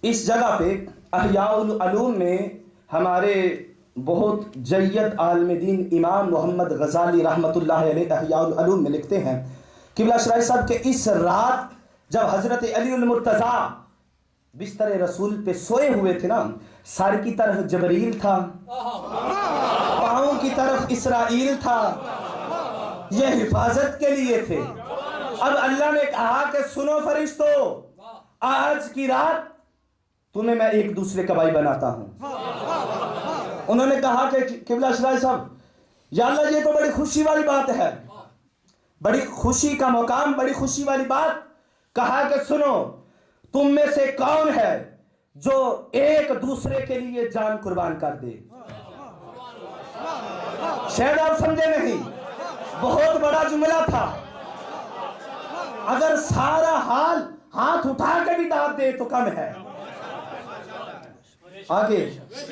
इस जगह पे अहयाउल उलूम में हमारे बहुत जय्यद आलिम दीन इमाम मोहम्मद गजाली रहमतुल्लाह अलैह अहयाउल उलूम में लिखते हैं क़िबला शराइ साहब के इस रात जब हजरत अली उल मुर्तज़ा बिस्तर रसूल पे सोए हुए थे ना, सर की तरफ जबरील था, पाँव की तरफ इसराइल था, ये हिफाजत के लिए थे। अब अल्लाह ने कहा कि सुनो फरिश्तों, आज की रात तुम्हें मैं एक दूसरे का भाई बनाता हूं। उन्होंने कहा कि क़िबला शराइ साहब, या अल्लाह ये तो बड़ी खुशी वाली बात है, बड़ी खुशी का मुकाम, बड़ी खुशी वाली बात। कहा कि सुनो, तुम में से कौन है जो एक दूसरे के लिए जान कुर्बान कर दे। शायद आप समझे नहीं, बहुत बड़ा जुमला था। अगर सारा हाल हाथ उठा के भी दाद दे तो कम है। आगे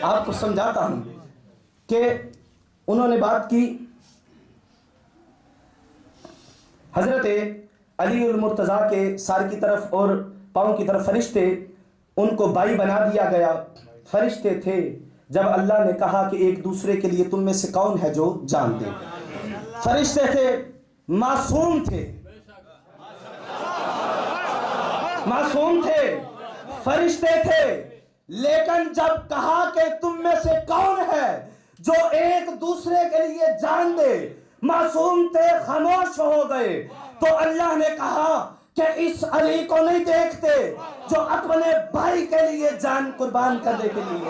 आपको समझाता हूं कि उन्होंने बात की, हजरत अली उल मुर्तज़ा के सर की तरफ और पाँव की तरफ फरिश्ते, उनको बाई बना दिया गया। फरिश्ते थे। जब अल्लाह ने कहा कि एक दूसरे के लिए तुम में से कौन है जो जान दे, फरिश्ते थे, मासूम थे, मासूम थे, फरिश्ते थे। लेकिन जब कहा कि तुम में से कौन है जो एक दूसरे के लिए जान दे, मासूम थे, खामोश हो गए। तो अल्लाह ने कहा कि इस अली को नहीं देखते जो अपने भाई के लिए जान कुर्बान करने के लिए।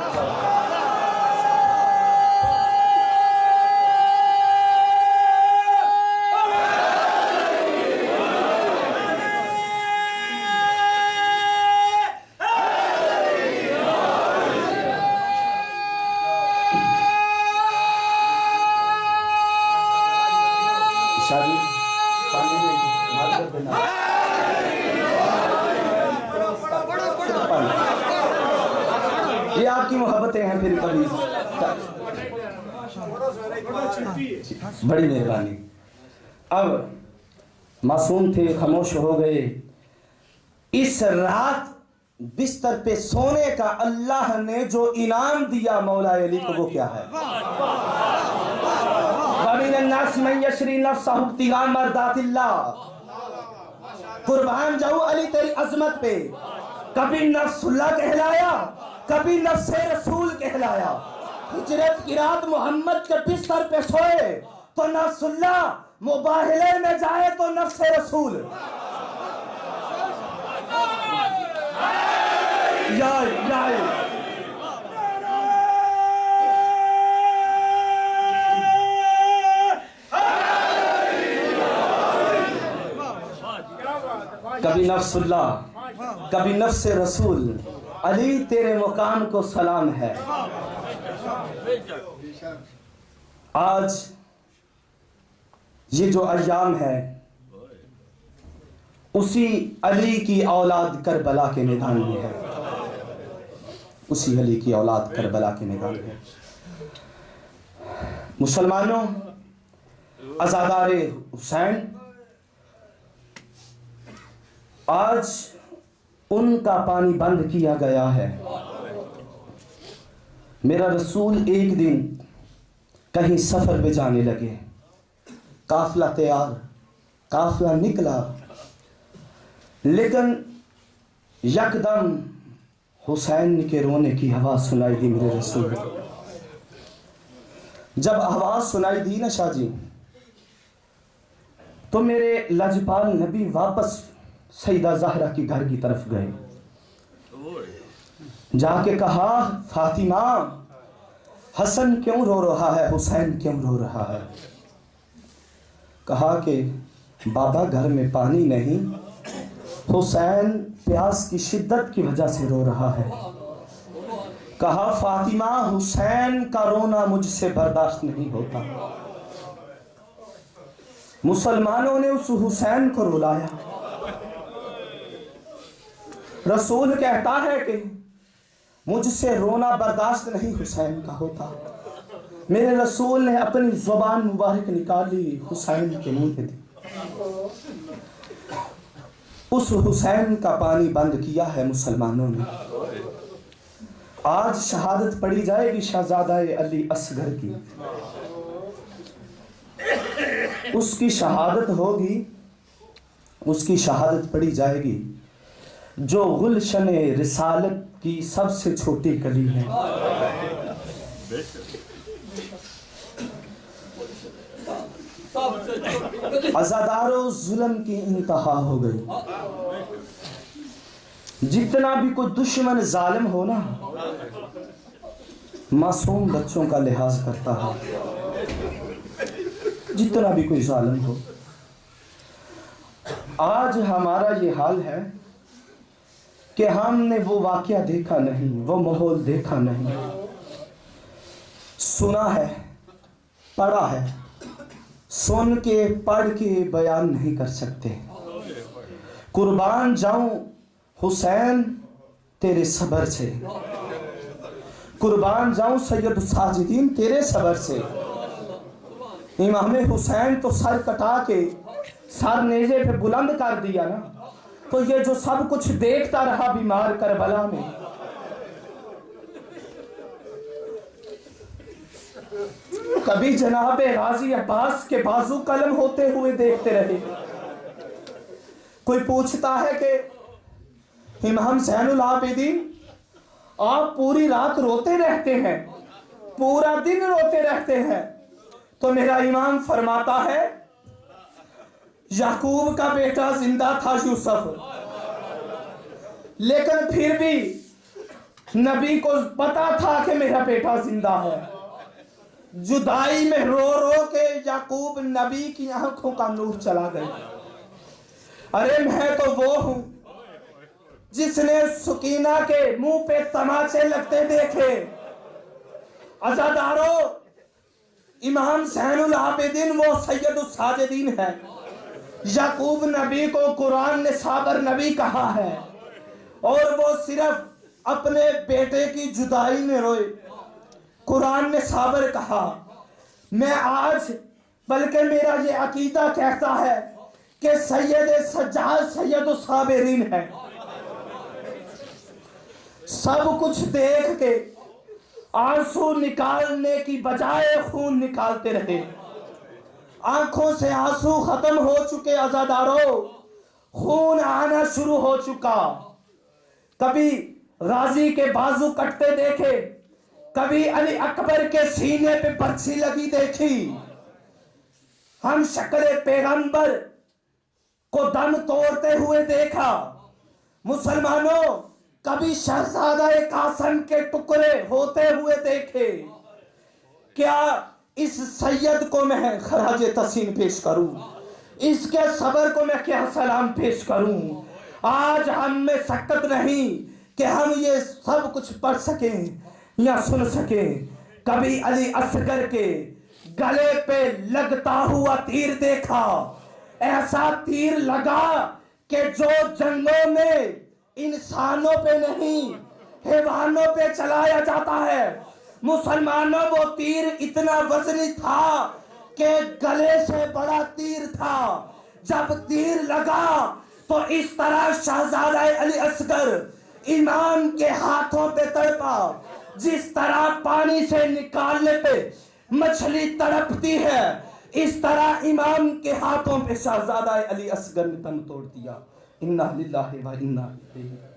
ये आपकी मोहब्बतें हैं, फिर कभी बड़ी मेहरबानी। अब मासूम थे, खामोश हो गए। इस रात बिस्तर पे सोने का अल्लाह ने जो इनाम दिया मौला अली को, वो क्या है? कुर्बान जाऊं अली तेरी अजमत पे। कभी नफ्सुल्लाह कहलाया, कभी नफ्से रसूल कहलाया। हिजरत की रात मोहम्मद के बिस्तर पे सोए तो नफ्सुल्लाह, मुबाहले में जाए तो नफ्से रसूल। कभी नफ्सुल्लाह, कभी नफ्से रसूल। अली तेरे मुकाम को सलाम है। आज ये जो अय्याम है, उसी अली की औलाद करबला के मैदान में है, उसी अली की औलाद करबला के मैदान में है। मुसलमानों, अज़ादारे हुसैन, आज उनका पानी बंद किया गया है। मेरा रसूल एक दिन कहीं सफर पे जाने लगे, काफिला तैयार, काफिला निकला, लेकिन यकदम हुसैन के रोने की आवाज सुनाई दी मेरे रसूल को। जब आवाज सुनाई दी ना शाह जी, तो मेरे लजपाल नबी वापस सईदा ज़हरा की घर की तरफ गए। जाके कहा, फातिमा, हसन क्यों रो रहा है, हुसैन क्यों रो रहा है? कहा कि बाबा घर में पानी नहीं, हुसैन प्यास की शिद्दत की वजह से रो रहा है। कहा, फातिमा, हुसैन का रोना मुझसे बर्दाश्त नहीं होता। मुसलमानों ने उस हुसैन को रुलाया। रसूल कहता है कि मुझसे रोना बर्दाश्त नहीं हुसैन का होता। मेरे रसूल ने अपनी ज़ुबान मुबारक निकाली, हुसैन के मुंह पे दी। उस हुसैन का पानी बंद किया है मुसलमानों ने। आज शहादत पढ़ी जाएगी शहजादा अली असगर की। उसकी शहादत होगी, उसकी शहादत पढ़ी जाएगी जो गुलशन रिसालत की सबसे छोटी कली है। अज़ादारों जुल्म की इंतहा हो गई। जितना भी कोई दुश्मन जालिम हो ना, मासूम बच्चों का लिहाज करता है। जितना भी कोई जालिम हो, आज हमारा ये हाल है कि हमने वो वाकया देखा नहीं, वो माहौल देखा नहीं, सुना है, पढ़ा है, सुन के पढ़ के बयान नहीं कर सकते। कुर्बान जाऊं हुसैन तेरे सबर से, कुर्बान जाऊं सैयद साजिदीन तेरे सबर से। इमाम हुसैन तो सर कटा के सर नेज़े पे बुलंद कर दिया ना, तो ये जो सब कुछ देखता रहा बीमार करबला में, कभी जनाबे गाजी अब्बास के बाजू कलम होते हुए देखते रहे। कोई पूछता है कि इमाम ज़ैनुल आबिदीन आप पूरी रात रोते रहते हैं, पूरा दिन रोते रहते हैं, तो मेरा इमाम फरमाता है याकूब का बेटा जिंदा था यूसुफ, लेकिन फिर भी नबी को पता था कि मेरा बेटा जिंदा है। जुदाई में रो रो के याकूब नबी की आंखों का नूर चला गया। अरे मैं तो वो हूं जिसने सुकीना के मुंह पे तमाचे लगते देखे। अज़ादारों, इमाम ज़ैनुल आबिदीन वो सैयद साजिदीन है। याकूब नबी को कुरान ने साबर नबी कहा है, और वो सिर्फ अपने बेटे की जुदाई में रोए। कुरान ने साबर कहा। मैं आज, बल्कि मेरा ये अकीदा कहता है कि सैयद सज्जाद सैयद साबिरीन है। सब कुछ देख के आंसू निकालने की बजाय खून निकालते रहे। आंखों से आंसू खत्म हो चुके अज़ादारों, खून आना शुरू हो चुका। कभी गाजी के बाजू कटते देखे, कभी अली अकबर के सीने पे बर्छी लगी देखी। हम शक्ल पैगंबर को दम तोड़ते हुए देखा। मुसलमानों, कभी शहजादा कासिम के टुकड़े होते हुए देखे। क्या इस सैयद को मैं खराजे तहसीन पेश करूं? इसके सबर को मैं क्या सलाम पेश करूं? आज हम में सकत नहीं कि हम ये सब कुछ पढ़ सकें या सुन सके। कभी अली असगर के गले पे लगता हुआ तीर देखा। ऐसा तीर लगा कि जो जंगों में इंसानों पे नहीं हैवानों पे चलाया जाता है। मुसलमानों, वो तीर इतना वजनी था कि गले से बड़ा तीर था। जब तीर लगा तो इस तरह शहजादा अली असगर इमाम के हाथों पे तड़पा, जिस तरह पानी से निकालने पे मछली तड़पती है, इस तरह इमाम के हाथों पे शहजादा अली असगर ने दम तोड़ दिया। इन्ना लिल्लाहि व इन्ना इलैहि